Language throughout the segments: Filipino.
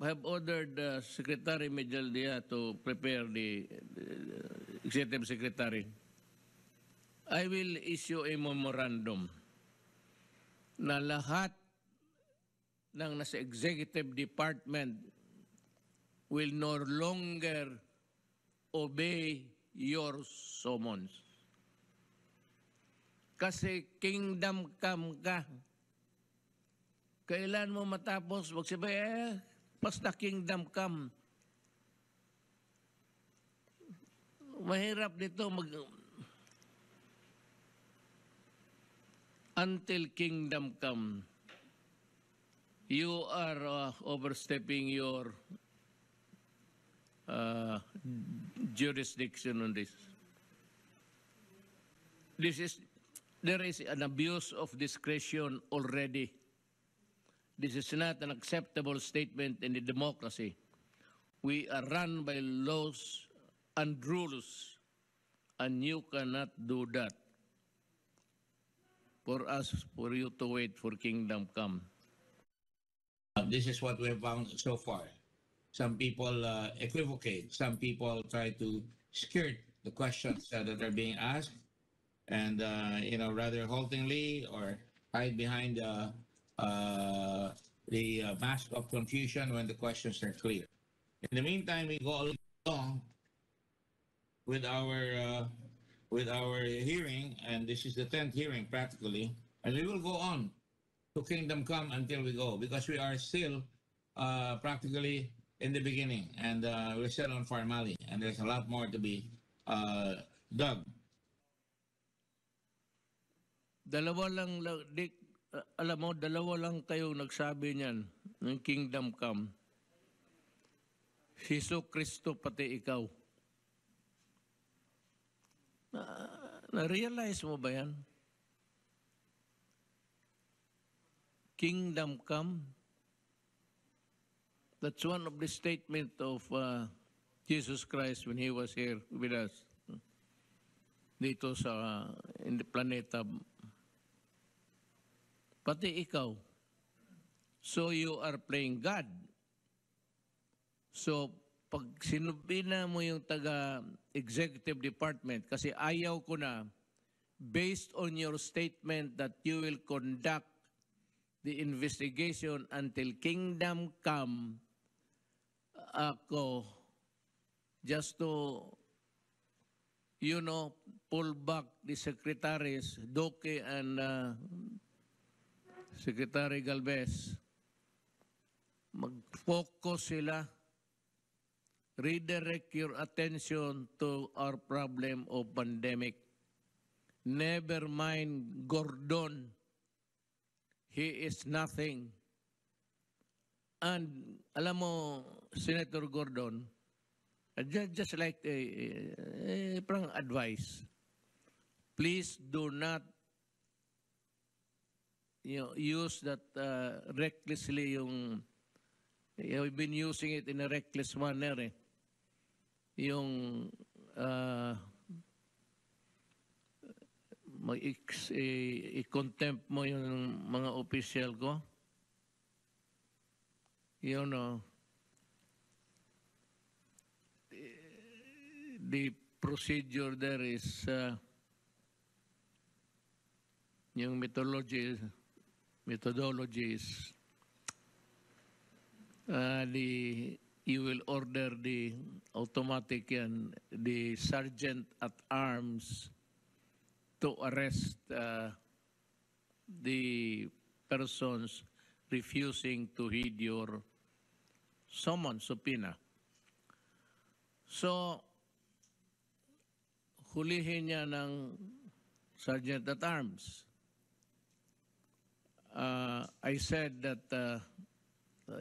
have ordered Secretary Medialdia to prepare the Executive Secretary. I will issue a memorandum na lahat ng nasa Executive Department will no longer obey your summons. Kasi kingdom come ka. Kailan mo matapos? Magsabi, basta kingdom come. Mahirap dito until kingdom come. You are overstepping your jurisdiction on this. There is an abuse of discretion already. This is not an acceptable statement in a democracy. We are run by laws and rules, and you cannot do that for you to wait for kingdom come. This is what we have found so far. Some people equivocate. Some people try to skirt the questions that are being asked, and rather haltingly or hide behind the mask of confusion when the questions are clear. In the meantime, we go along with our hearing, and this is the 10th hearing practically, and we will go on to kingdom come until we go, because we are still practically in the beginning, and we're still on formally, and there's a lot more to be dug. Alam mo, dalawa lang kayo nagsabi niyan ng kingdom come. Hesus Kristo pati ikaw. Na-realize mo ba yan? Kingdom come. That's one of the statement of Jesus Christ when he was here with us. Dito in the planeta. Pati ikaw. So you are playing God. So pag sinubina mo yung taga-executive department, kasi ayaw ko na, based on your statement that you will conduct the investigation until kingdom come, ako, just to, pull back the secretaries, Duque and Secretary Galvez, mag-focus sila, redirect your attention to our problem of pandemic. Never mind Gordon. He is nothing. And alam mo, Senator Gordon, just like parang advice, please do not use that recklessly you've been using it in a reckless manner i-contempt mo yung mga official ko. The procedure there is yung methodologies, you will order the automatic the sergeant at arms to arrest the persons refusing to heed your summons, subpoena. So, hulihin niya ng sergeant at arms. I said that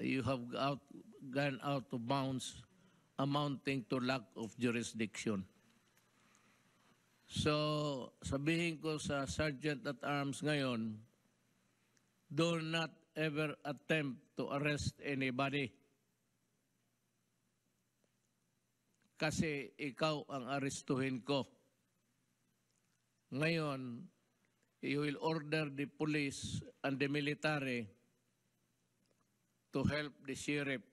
you have gone out of bounds amounting to lack of jurisdiction. So, sabihin ko sa sergeant at arms ngayon, do not ever attempt to arrest anybody. Kasi ikaw ang arestuhin ko. Ngayon, you will order the police and the military to help the sheriff.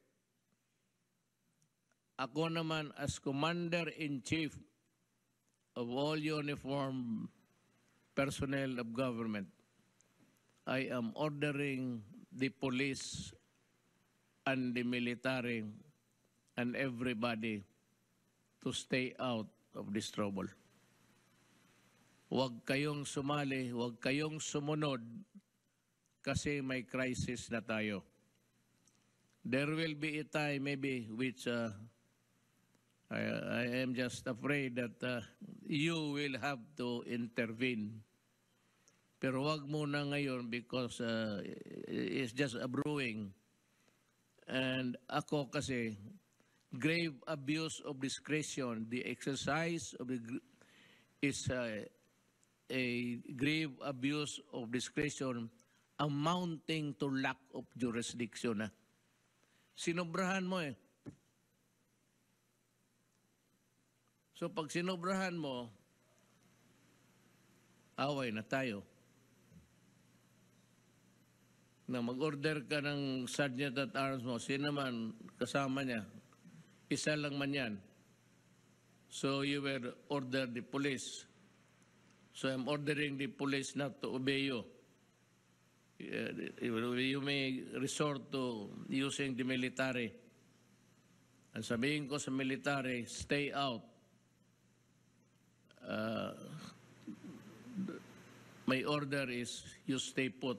Ako naman as Commander-in-Chief of all uniform personnel of government, I am ordering the police and the military and everybody to stay out of this trouble. Huwag kayong sumali, huwag kayong sumunod kasi may crisis na tayo. There will be a time maybe which I am just afraid that you will have to intervene. Pero wag muna ngayon because it's just a brewing. And ako kasi, grave abuse of discretion, the exercise of is a grave abuse of discretion amounting to lack of jurisdiction. Sinobrahan mo eh. So pag sinobrahan mo, away na tayo. Na mag-order ka ng sergeant at arms mo, sino man kasama niya, isa lang man yan. So you will order the police. So I'm ordering the police not to obey you. You may resort to using the military. Ang sabihin ko sa military, stay out. My order is you stay put.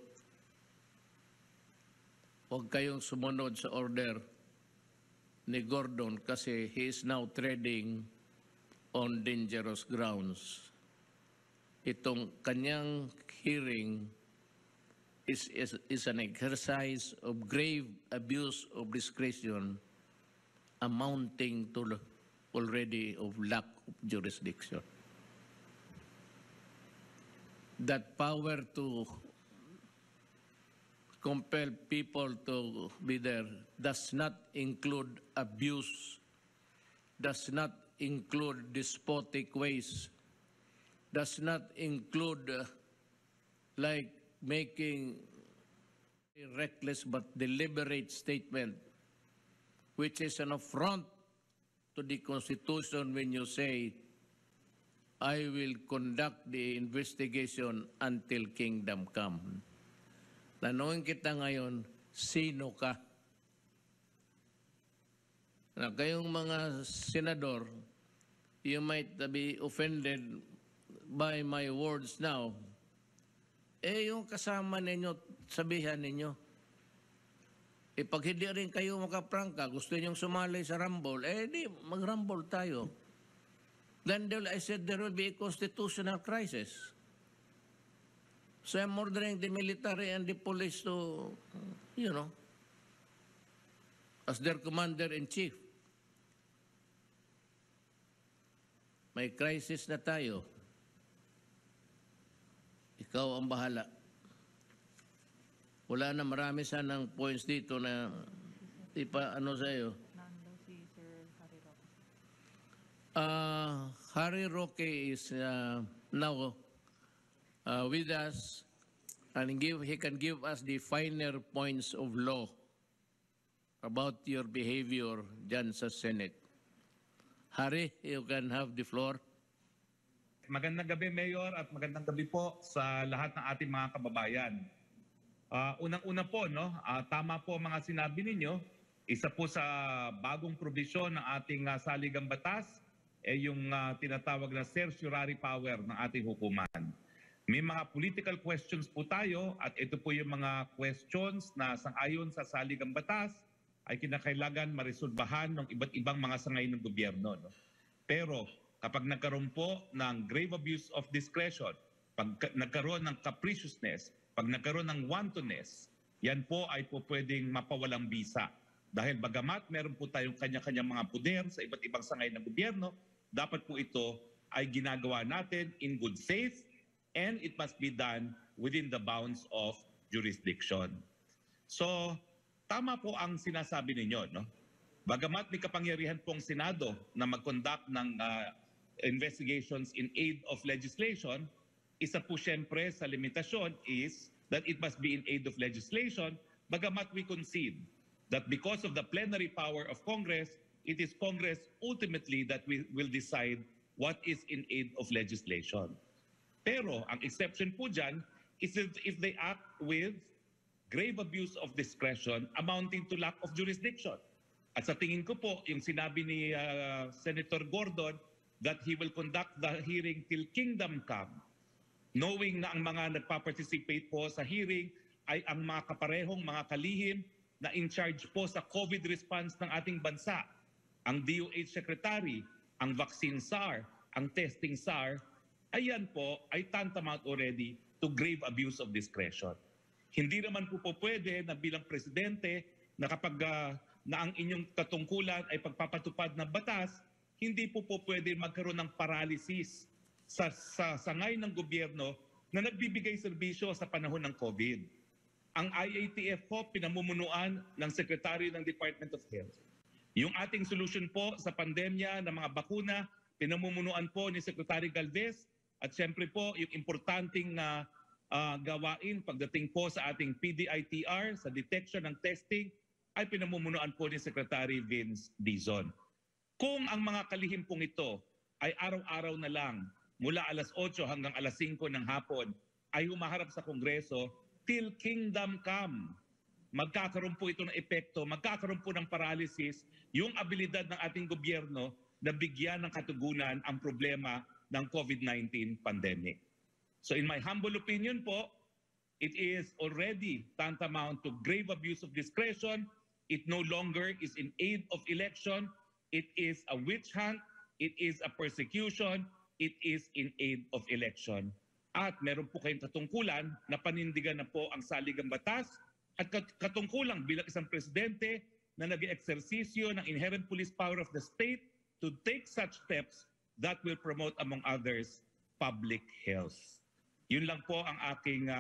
Huwag kayong sumunod sa order ni Gordon kasi he is now treading on dangerous grounds. Itong kanyang hearing is an exercise of grave abuse of discretion amounting to already of lack of jurisdiction. That power to compel people to be there does not include abuse, does not include despotic ways, does not include like making a reckless but deliberate statement, which is an affront to the Constitution when you say, I will conduct the investigation until kingdom come. Tanungin kita ngayon, sino ka? Na kayong mga senador, you might be offended by my words now. Yung kasama ninyo, sabihan ninyo. Pag hindi rin kayo makaprangka, gusto ninyong sumali sa rumble, di mag-rumble tayo. Then I said there will be a constitutional crisis. So I'm ordering the military and the police to, as their commander-in-chief. May crisis na tayo. Ikaw ang bahala. Wala na marami sanang points dito na ipa-ano sa'yo. Harry Roque is now with us and he can give us the finer points of law about your behavior dyan sa Senate. Harry, you can have the floor. Magandang gabi, Mayor, at magandang gabi po sa lahat ng ating mga kababayan. Unang-una po, tama po mga sinabi ninyo, isa po sa bagong probisyon ng ating saligang batas yung tinatawag na certiorari power ng ating hukuman. May mga political questions po tayo at ito po yung mga questions na sangayon sa saligang batas ay kinakailangan marisolbahan ng iba't ibang mga sangay ng gobyerno. Pero kapag nagkaroon po ng grave abuse of discretion, pag nagkaroon ng capriciousness, pag nagkaroon ng wantonness, yan po ay po pwedeng mapawalang bisa. Dahil bagamat meron po tayong kanya-kanyang mga puder sa iba't ibang sangay ng gobyerno, dapat po ito ay ginagawa natin in good faith and it must be done within the bounds of jurisdiction. So, tama po ang sinasabi ninyo, Bagamat may kapangyarihan pong Senado na mag-conduct ng investigations in aid of legislation, isa po siyempre sa limitasyon is that it must be in aid of legislation, bagamat we concede that because of the plenary power of Congress, it is Congress ultimately that will decide what is in aid of legislation. Pero ang exception po dyan is if they act with grave abuse of discretion amounting to lack of jurisdiction. At sa tingin ko po, yung sinabi ni Senator Gordon that he will conduct the hearing till kingdom come, knowing na ang mga nagpa-participate po sa hearing ay ang mga kaparehong mga kalihim na in charge po sa COVID response ng ating bansa. Ang DOH Secretary, ang vaccine SAR, ang testing SAR, ayan po ay tantamount already to grave abuse of discretion. Hindi naman po pwede na bilang presidente na kapag na ang inyong katungkulan ay pagpapatupad ng batas, hindi po pwede magkaroon ng paralysis sa sangay ng gobyerno na nagbibigay serbisyo sa panahon ng COVID. Ang IATF po pinamumunuan ng Secretary ng Department of Health. Yung ating solution po sa pandemya ng mga bakuna, pinamumunuan po ni Secretary Galvez at siyempre po yung importanteng gawain pagdating po sa ating PDITR, sa detection ng testing, ay pinamumunuan po ni Secretary Vince Dizon. Kung ang mga kalihim pong ito ay araw-araw na lang mula alas 8 hanggang alas 5 ng hapon ay humaharap sa Kongreso till kingdom come, magkakaroon po ito ng epekto, magkakaroon po ng paralysis yung abilidad ng ating gobyerno na bigyan ng katugunan ang problema ng COVID-19 pandemic. So in my humble opinion po, it is already tantamount to grave abuse of discretion. It no longer is in aid of election. It is a witch hunt. It is a persecution. It is in aid of election. At meron po kayong katungkulan na panindigan na po ang saligang batas at katungkulang bilang isang presidente na nag-eeksersisyo ng inherent police power of the state to take such steps that will promote, among others, public health. Yun lang po ang aking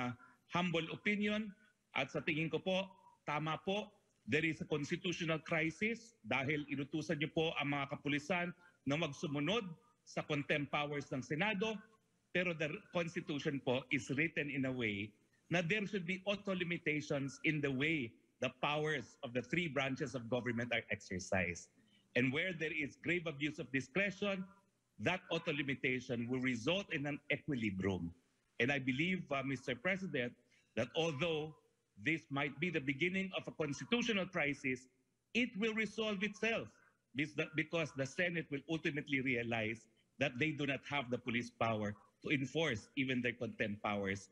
humble opinion at sa tingin ko po, tama po, there is a constitutional crisis dahil inutusan niyo po ang mga kapulisan na magsumunod sa contempt powers ng Senado, pero the Constitution po is written in a way na there should be auto limitations in the way the powers of the three branches of government are exercised. And where there is grave abuse of discretion, that auto limitation will result in an equilibrium. And I believe, Mr. President, that although this might be the beginning of a constitutional crisis, it will resolve itself because the Senate will ultimately realize that they do not have the police power to enforce even their contempt powers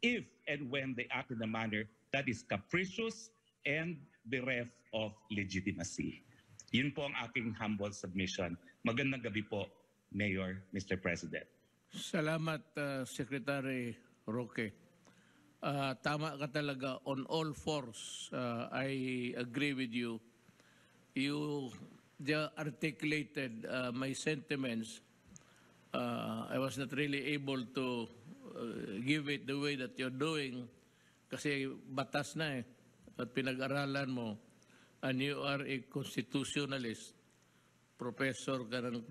if and when they act in a manner that is capricious and bereft of legitimacy. Yun po ang aking humble submission. Magandang gabi po, Mayor, Mr. President. Salamat, Secretary Roque. Tama ka talaga on all fours. I agree with you. You articulated my sentiments. I was not really able to give it the way that you're doing kasi batas na at pinag-aralan mo and you are a constitutionalist, professor ka ng